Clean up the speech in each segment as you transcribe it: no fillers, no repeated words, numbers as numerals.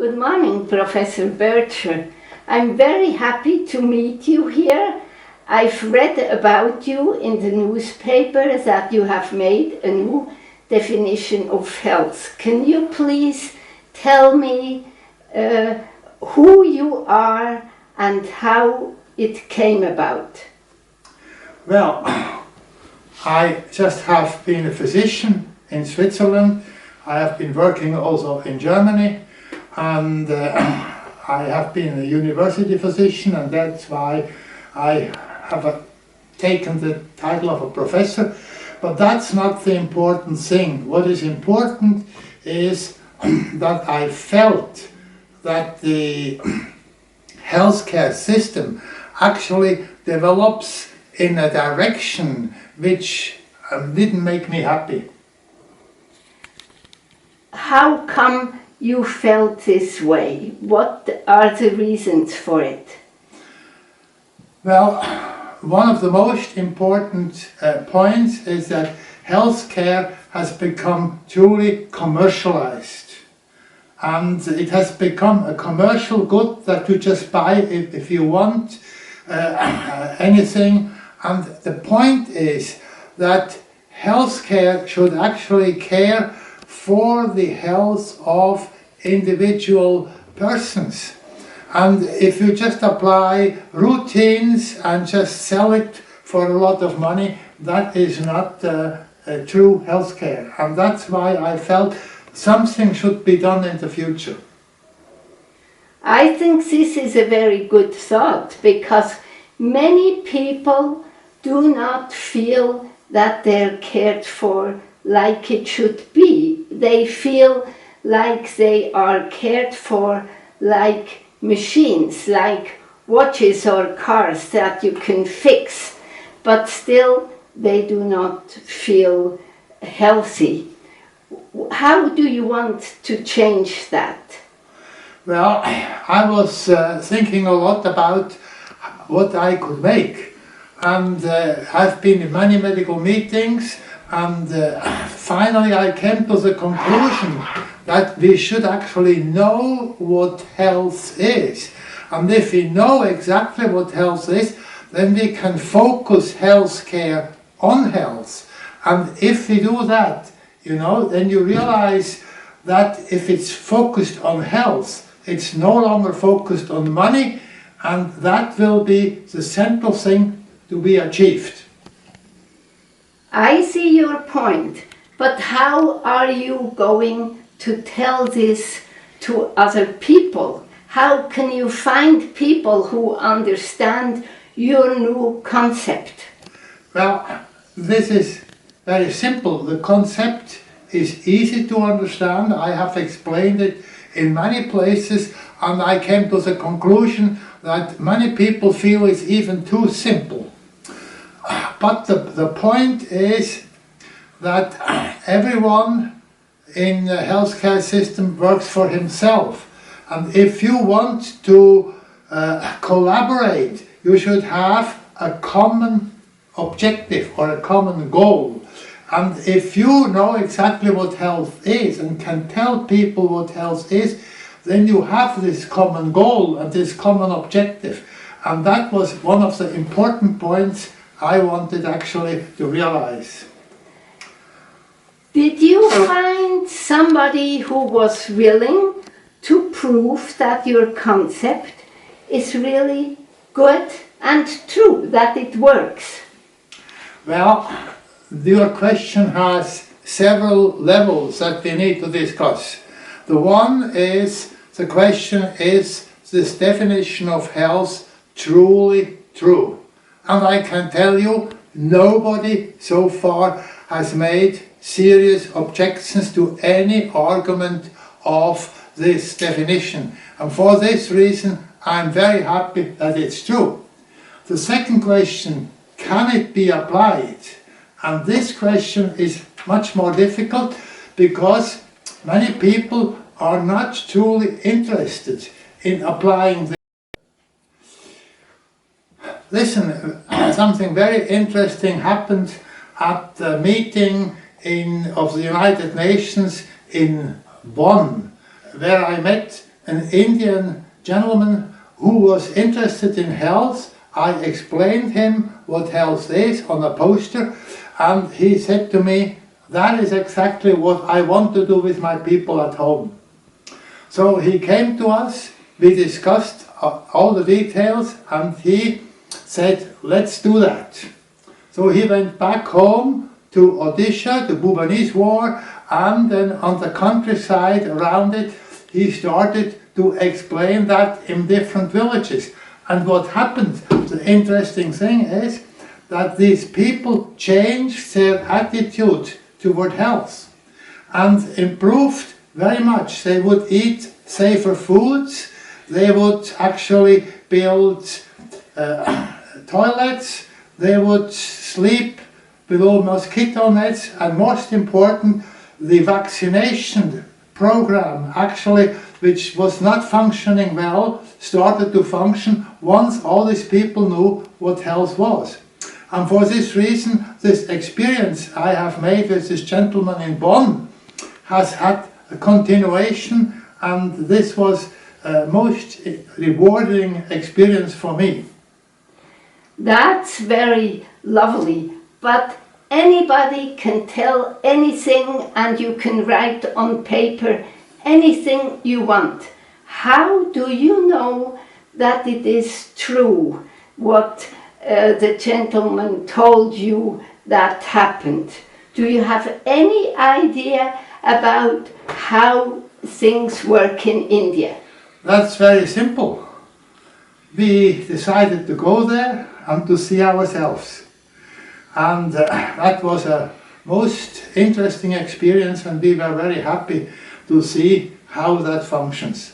Good morning, Professor Bircher. I'm very happy to meet you here. I've read about you in the newspaper that you have made a new definition of health. Can you please tell me who you are and how it came about? Well, I just have been a physician in Switzerland. I have been working also in Germany, and I have been a university physician, and that's why I have taken the title of a professor. But that's not the important thing. What is important is that I felt that the healthcare system actually develops in a direction which didn't make me happy. How come you felt this way? What are the reasons for it? Well, one of the most important points is that healthcare has become truly commercialized. And it has become a commercial good that you just buy if you want anything. And the point is that healthcare should actually care for the health of individual persons. And if you just apply routines and just sell it for a lot of money, that is not true healthcare. And that's why I felt something should be done in the future. I think this is a very good thought, because many people do not feel that they're cared for like it should be. They feel like they are cared for like machines, like watches or cars that you can fix, but still they do not feel healthy. How do you want to change that? Well, I was thinking a lot about what I could make, and I've been in many medical meetings, and finally I came to the conclusion that we should actually know what health is. And if we know exactly what health is, then we can focus healthcare on health. And if we do that, then you realize that if it's focused on health, it's no longer focused on money, and that will be the central thing to be achieved. I see your point, but how are you going to tell this to other people? How can you find people who understand your new concept? Well, this is very simple. The concept is easy to understand. I have explained it in many places, and I came to the conclusion that many people feel it's even too simple. But the point is that everyone in the healthcare system works for himself. And if you want to collaborate, you should have a common objective or a common goal. And if you know exactly what health is and can tell people what health is, then you have this common goal and this common objective. And that was one of the important points I wanted actually to realize. Did you find somebody who was willing to prove that your concept is really good and true, that it works? Well, your question has several levels that we need to discuss. The one is, the question is this definition of health truly true? And I can tell you, nobody so far has made serious objections to any argument of this definition. And for this reason, I'm very happy that it's true. The second question, can it be applied? And this question is much more difficult because many people are not truly interested in applying this. Listen, something very interesting happened at the meeting of the United Nations in Bonn, where I met an Indian gentleman who was interested in health. I explained him what health is on a poster, and he said to me, that is exactly what I want to do with my people at home. So he came to us, we discussed all the details, and he said, let's do that. So he went back home to Odisha, the Bhubaneswar, and then on the countryside around it, he started to explain that in different villages. And what happened, the interesting thing is that these people changed their attitude toward health and improved very much. They would eat safer foods, they would actually build toilets, they would sleep below mosquito nets, and most important, the vaccination program actually, which was not functioning well, started to function once all these people knew what health was. And for this reason, this experience I have made with this gentleman in Bonn has had a continuation, and this was a most rewarding experience for me. That's very lovely, but anybody can tell anything and you can write on paper anything you want. How do you know that it is true what the gentleman told you that happened? Do you have any idea about how things work in India? That's very simple. We decided to go there and to see ourselves. And that was a most interesting experience, and we were very happy to see how that functions.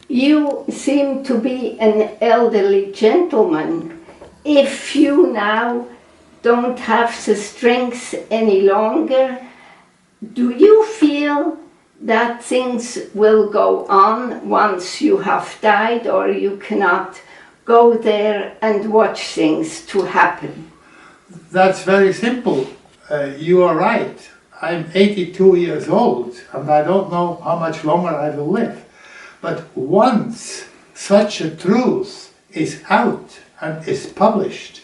You seem to be an elderly gentleman. If you now don't have the strength any longer, do you feel that things will go on once you have died, or you cannot go there and watch things to happen? That's very simple. You are right. I'm 82 years old, and I don't know how much longer I will live. But once such a truth is out and is published,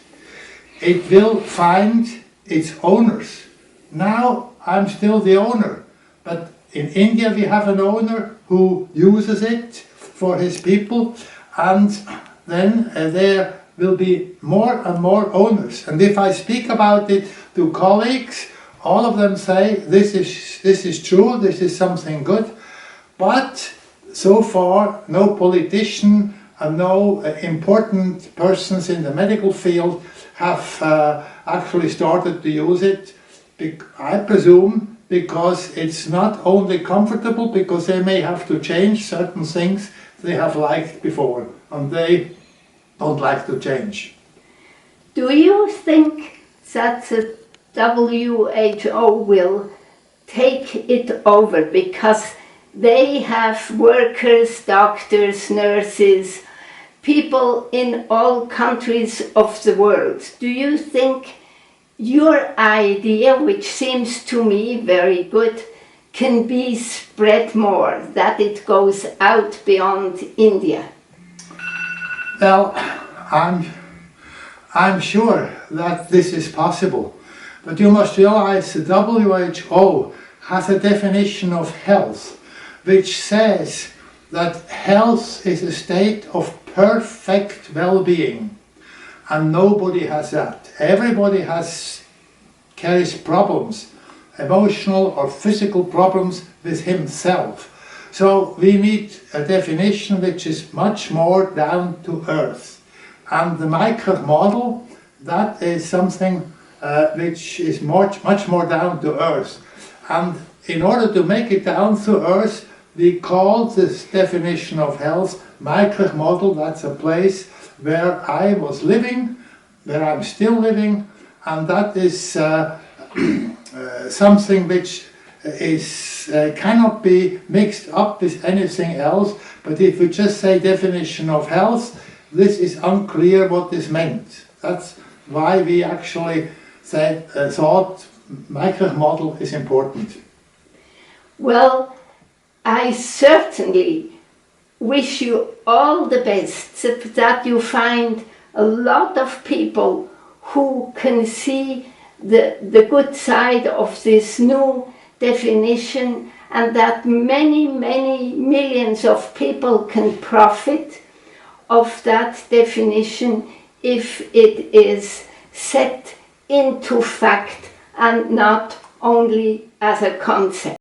it will find its owners. Now I'm still the owner, but in India we have an owner who uses it for his people, and then there will be more and more owners. And if I speak about it to colleagues, all of them say this is true, this is something good, but so far no politician and no important persons in the medical field have actually started to use it. I presume because it's not only comfortable, because they may have to change certain things they have liked before, and they don't like to change. Do you think that the WHO will take it over, because they have workers, doctors, nurses, people in all countries of the world? Do you think your idea, which seems to me very good, can be spread more, that it goes out beyond India? Well, I'm sure that this is possible, but you must realize the WHO has a definition of health which says that health is a state of perfect well-being, and nobody has that. Everybody carries problems, emotional or physical problems with himself. So we need a definition which is much more down to earth. And the Meikirch model, that is something which is much more down to earth. And in order to make it down to earth, we call this definition of health Meikirch model. That's a place where I was living, where I'm still living, and that is something which cannot be mixed up with anything else. But if we just say definition of health, this is unclear what this meant. That's why we actually thought Meikirch model is important. Well, I certainly wish you all the best, that you find a lot of people who can see the good side of this new definition, and that many, many millions of people can profit of that definition if it is set into fact and not only as a concept.